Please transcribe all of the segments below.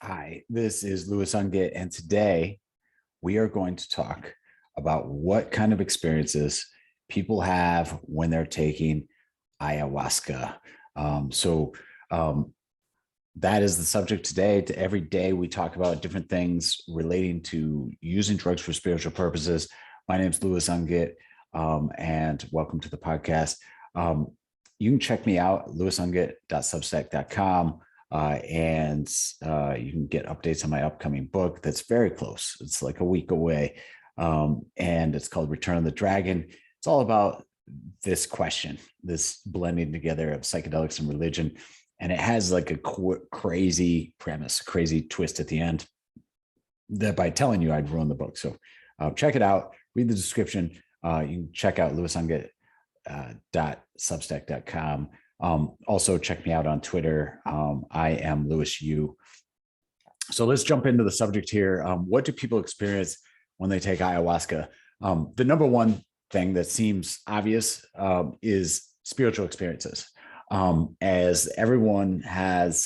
Hi, this is Louis Ungit, and today we are going to talk about what kind of experiences people have when they're taking ayahuasca. Um, so, um, that is the subject today. Every day we talk about different things relating to using drugs for spiritual purposes. My name is Louis Ungit, and welcome to the podcast. Um, you can check me out, louisungit.substack.com. And you can get updates on my upcoming book that's very close. It's like a week away. And it's called Return of the Dragon. It's all about this question, this blending together of psychedelics and religion. And it has like a crazy premise, a crazy twist at the end that by telling you, I'd ruin the book. So check it out, read the description. You can check out louisungit.substack.com. Also check me out on Twitter. I am Louis U. So let's jump into the subject here. What do people experience when they take ayahuasca? The number one thing that seems obvious is spiritual experiences. As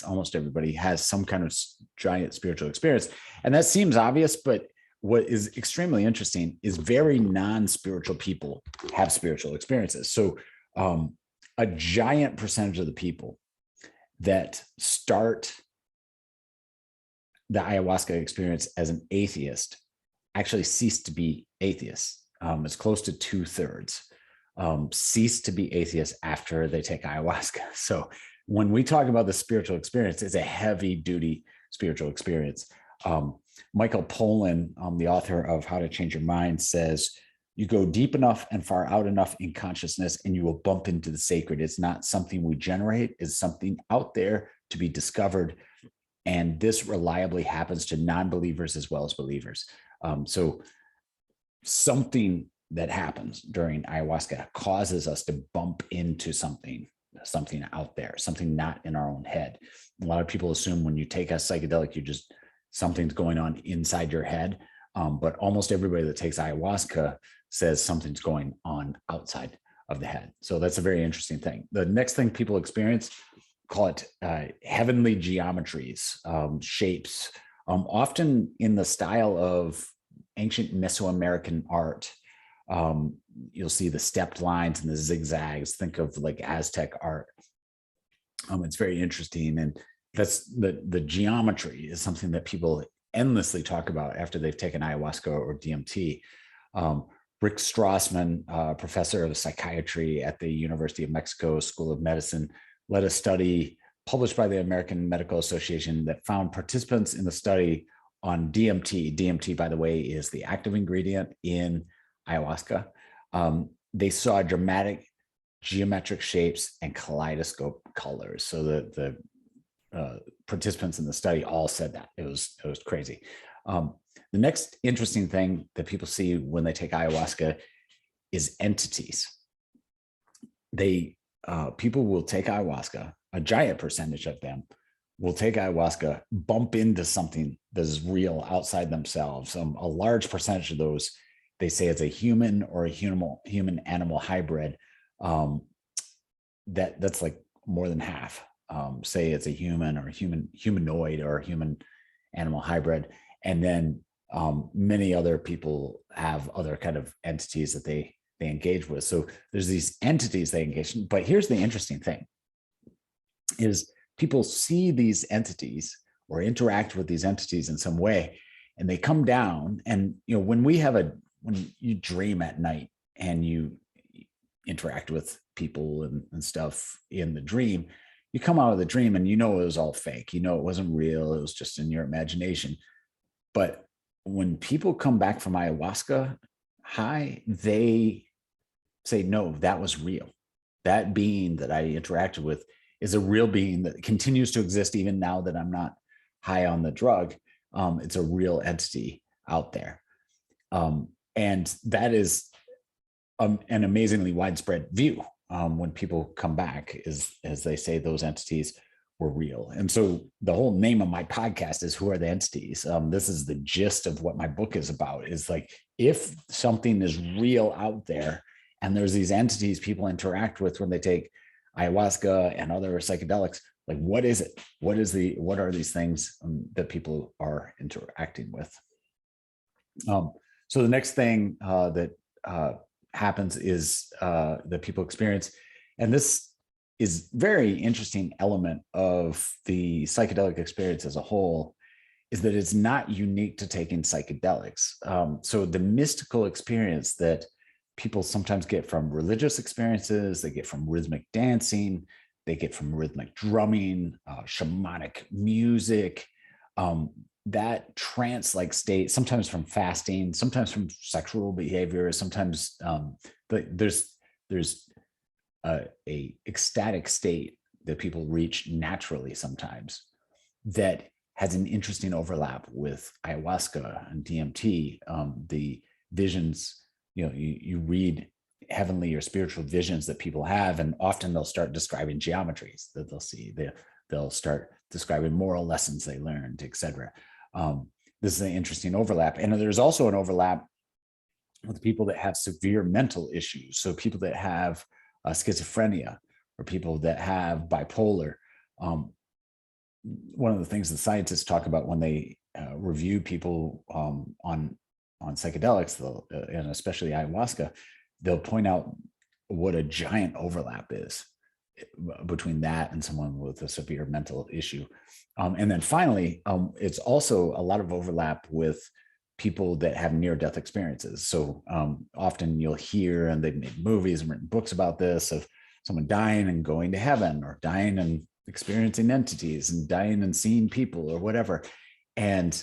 almost everybody has some kind of giant spiritual experience. And that seems obvious, but what is extremely interesting is very non-spiritual people have spiritual experiences. So a giant percentage of the people that start the ayahuasca experience as an atheist actually cease to be atheists. It's close to 2/3 cease to be atheists after they take ayahuasca. So when we talk about the spiritual experience, it's a heavy duty spiritual experience. Michael Pollan, the author of How to Change Your Mind, says, you go deep enough and far out enough in consciousness and you will bump into the sacred. It's not something we generate, it's something out there to be discovered. And this reliably happens to non-believers as well as believers. So something that happens during ayahuasca causes us to bump into something out there, something not in our own head. A lot of people assume when you take a psychedelic, something's going on inside your head. But almost everybody that takes ayahuasca says something's going on outside of the head. So that's a very interesting thing. The next thing people experience, call it heavenly geometries, shapes, often in the style of ancient Mesoamerican art. You'll see the stepped lines and the zigzags. Think of like Aztec art. It's very interesting. And that's the geometry is something that people endlessly talk about after they've taken ayahuasca or DMT. Rick Strassman, professor of psychiatry at the University of Mexico School of Medicine, led a study published by the American Medical Association that found participants in the study on DMT. DMT, by the way, is the active ingredient in ayahuasca. They saw dramatic geometric shapes and kaleidoscope colors. So the participants in the study all said that. It was crazy. The next interesting thing that people see when they take ayahuasca is entities. People will take ayahuasca, a giant percentage of them will take ayahuasca, bump into something that is real outside themselves. A large percentage of those, they say it's a human or a human animal hybrid. That's like more than half. Say it's a human or humanoid or human animal hybrid. And then many other people have other kind of entities that they engage with. So there's these entities they engage in. But here's the interesting thing is people see these entities or interact with these entities in some way, and they come down. And, when you dream at night and you interact with people and stuff in the dream, you come out of the dream and it was all fake. It wasn't real. It was just in your imagination. But when people come back from ayahuasca high, they say, no, that was real. That being that I interacted with is a real being that continues to exist even now that I'm not high on the drug. It's a real entity out there. And that is an amazingly widespread view when people come back, as they say those entities were real. And so the whole name of my podcast is Who Are the Entities? This is the gist of what my book is about, is like, if something is real out there and there's these entities people interact with when they take ayahuasca and other psychedelics, like, what is it? What are these things that people are interacting with? So the next thing that happens is that people experience, and this is very interesting element of the psychedelic experience as a whole, is that it's not unique to taking psychedelics. So the mystical experience that people sometimes get from religious experiences, they get from rhythmic dancing, they get from rhythmic drumming, shamanic music, that trance-like state, sometimes from fasting, sometimes from sexual behavior, sometimes there's a ecstatic state that people reach naturally sometimes that has an interesting overlap with ayahuasca and DMT. The visions, you read heavenly or spiritual visions that people have, and often they'll start describing geometries that they'll see. They'll start describing moral lessons they learned, etc. This is an interesting overlap. And there's also an overlap with people that have severe mental issues. So people that have schizophrenia, or people that have bipolar. One of the things the scientists talk about when they review people on psychedelics, and especially ayahuasca, they'll point out what a giant overlap is between that and someone with a severe mental issue. And then finally, it's also a lot of overlap with people that have near-death experiences. So often you'll hear, and they've made movies and written books about this, of someone dying and going to heaven, or dying and experiencing entities, and dying and seeing people, or whatever. And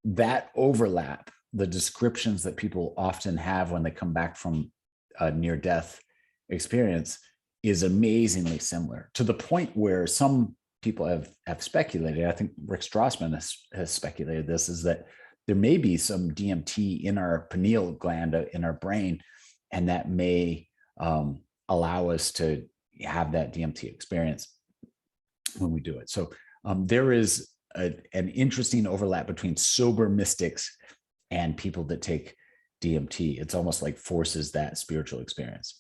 that overlap, the descriptions that people often have when they come back from a near-death experience, is amazingly similar, to the point where some people have speculated, I think Rick Strassman has speculated this, is that there may be some DMT in our pineal gland in our brain, and that may allow us to have that DMT experience when we do it. So there is an interesting overlap between sober mystics and people that take DMT. It's almost like forces that spiritual experience.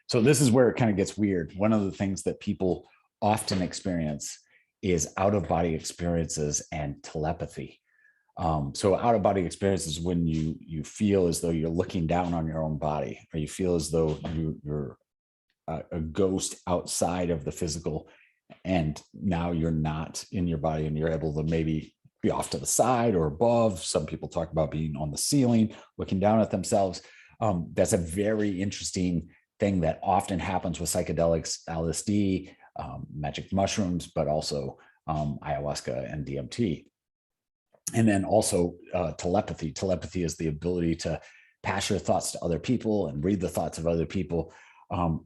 So this is where it kind of gets weird. One of the things that people often experience is out-of-body experiences and telepathy. So out-of-body experiences, when you feel as though you're looking down on your own body, or you feel as though you're a ghost outside of the physical, and now you're not in your body, and you're able to maybe be off to the side or above. Some people talk about being on the ceiling, looking down at themselves. That's a very interesting thing that often happens with psychedelics, LSD, magic mushrooms, but also ayahuasca and DMT. And then also telepathy. Telepathy is the ability to pass your thoughts to other people and read the thoughts of other people.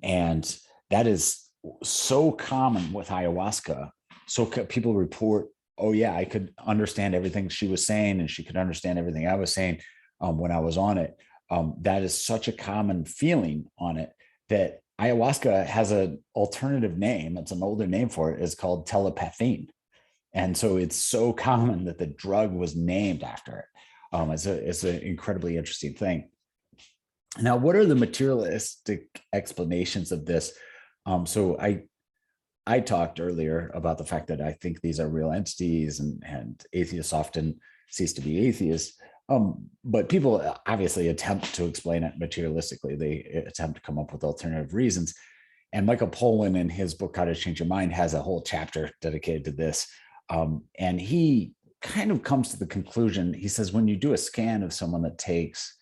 And that is so common with ayahuasca. So people report, oh yeah, I could understand everything she was saying, and she could understand everything I was saying when I was on it. That is such a common feeling on it, that ayahuasca has an alternative name. It's an older name for it. It's called telepathy. And so it's so common that the drug was named after it. It's an incredibly interesting thing. Now, what are the materialistic explanations of this? So I talked earlier about the fact that I think these are real entities, and atheists often cease to be atheists. But people obviously attempt to explain it materialistically. They attempt to come up with alternative reasons. And Michael Pollan, in his book, How to Change Your Mind, has a whole chapter dedicated to this. And he kind of comes to the conclusion, he says, when you do a scan of someone that takes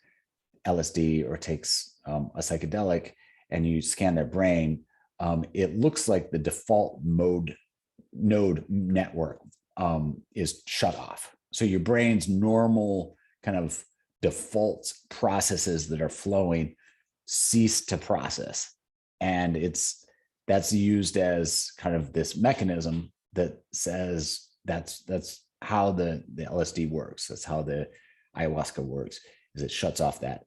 LSD or takes a psychedelic, and you scan their brain, it looks like the default node network is shut off. So your brain's normal kind of default processes that are flowing cease to process. And that's used as kind of this mechanism that says that's how the LSD works. That's how the ayahuasca works, is it shuts off that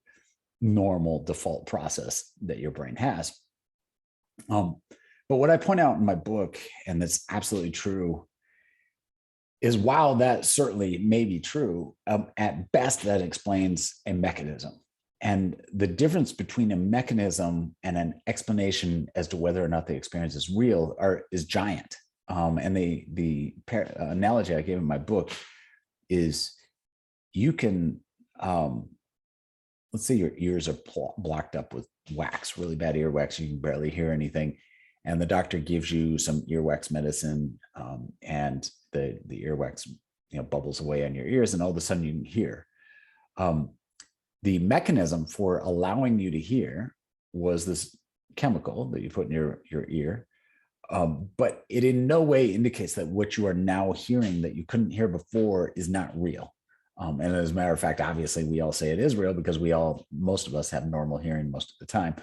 normal default process that your brain has. But what I point out in my book, and that's absolutely true, is while that certainly may be true, at best that explains a mechanism. And the difference between a mechanism and an explanation as to whether or not the experience is real is giant. And the analogy I gave in my book is you can, let's say your ears are blocked up with wax, really bad earwax, you can barely hear anything. And the doctor gives you some earwax medicine, and the earwax, bubbles away on your ears, and all of a sudden you can hear. The mechanism for allowing you to hear was this chemical that you put in your ear. But it in no way indicates that what you are now hearing that you couldn't hear before is not real. And as a matter of fact, obviously we all say it is real because most of us have normal hearing most of the time.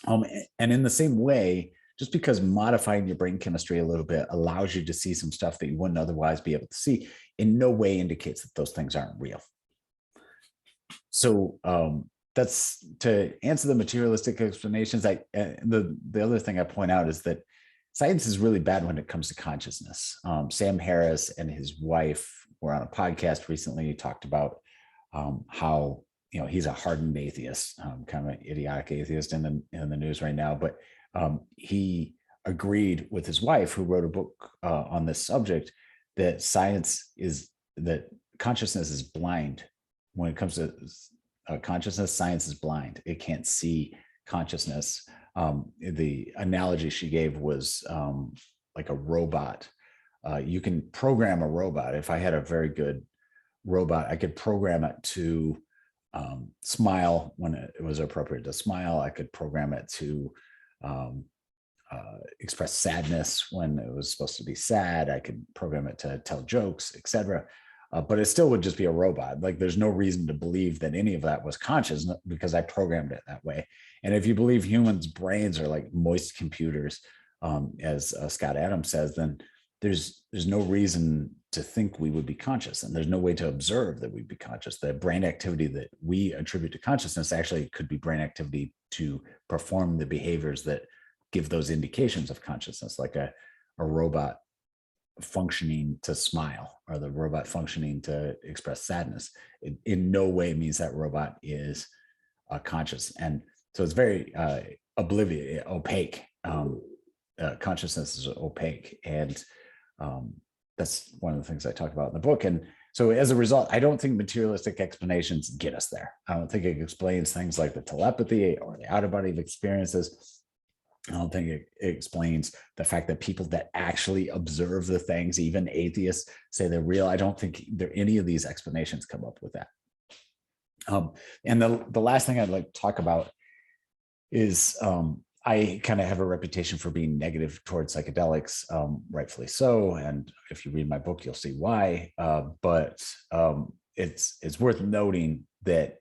And in the same way, just because modifying your brain chemistry a little bit allows you to see some stuff that you wouldn't otherwise be able to see, in no way indicates that those things aren't real. So that's to answer the materialistic explanations. The other thing I point out is that science is really bad when it comes to consciousness. Sam Harris and his wife were on a podcast recently. He talked about how he's a hardened atheist, kind of an idiotic atheist in the news right now. But he agreed with his wife, who wrote a book on this subject, that consciousness is blind. When it comes to consciousness, science is blind. It can't see consciousness. The analogy she gave was like a robot. You can program a robot. If I had a very good robot, I could program it to smile when it was appropriate to smile. I could program it to express sadness when it was supposed to be sad. I could program it to tell jokes, etc. But it still would just be a robot. Like, there's no reason to believe that any of that was conscious because I programmed it that way. And if you believe humans' brains are like moist computers, as Scott Adams says, then there's no reason to think we would be conscious, and there's no way to observe that we'd be conscious. The brain activity that we attribute to consciousness actually could be brain activity to perform the behaviors that give those indications of consciousness, like a robot functioning to smile, or the robot functioning to express sadness. It in no way means that robot is conscious. And so it's very opaque. Consciousness is opaque. And that's one of the things I talk about in the book. And so as a result, I don't think materialistic explanations get us there. I don't think it explains things like the telepathy or the out-of-body experiences. I don't think it explains the fact that people that actually observe the things, even atheists, say they're real. I don't think any of these explanations come up with that. And the last thing I'd like to talk about is I kind of have a reputation for being negative towards psychedelics, rightfully so. And if you read my book, you'll see why. But it's worth noting that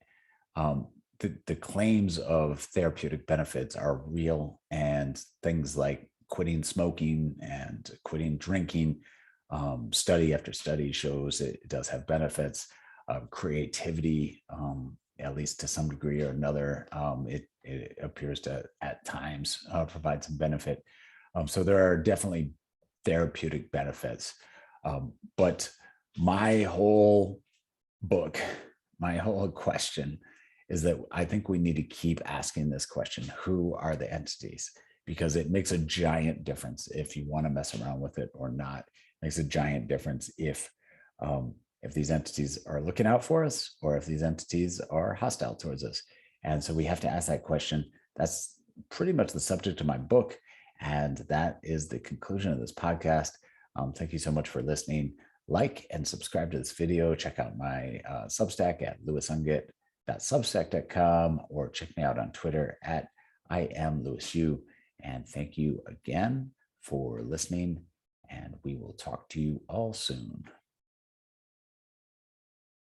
the claims of therapeutic benefits are real, and things like quitting smoking and quitting drinking, study after study shows it does have benefits. Creativity, at least to some degree or another, it appears to at times provide some benefit. So there are definitely therapeutic benefits. But my whole book, my whole question is that I think we need to keep asking this question: who are the entities? Because it makes a giant difference if you want to mess around with it or not. It makes a giant difference if these entities are looking out for us, or if these entities are hostile towards us. And so we have to ask that question. That's pretty much the subject of my book. And that is the conclusion of this podcast. Thank you so much for listening. Like and subscribe to this video. Check out my Substack at lewisungit.substack.com, or check me out on Twitter at @IamLewisU. And thank you again for listening, and we will talk to you all soon.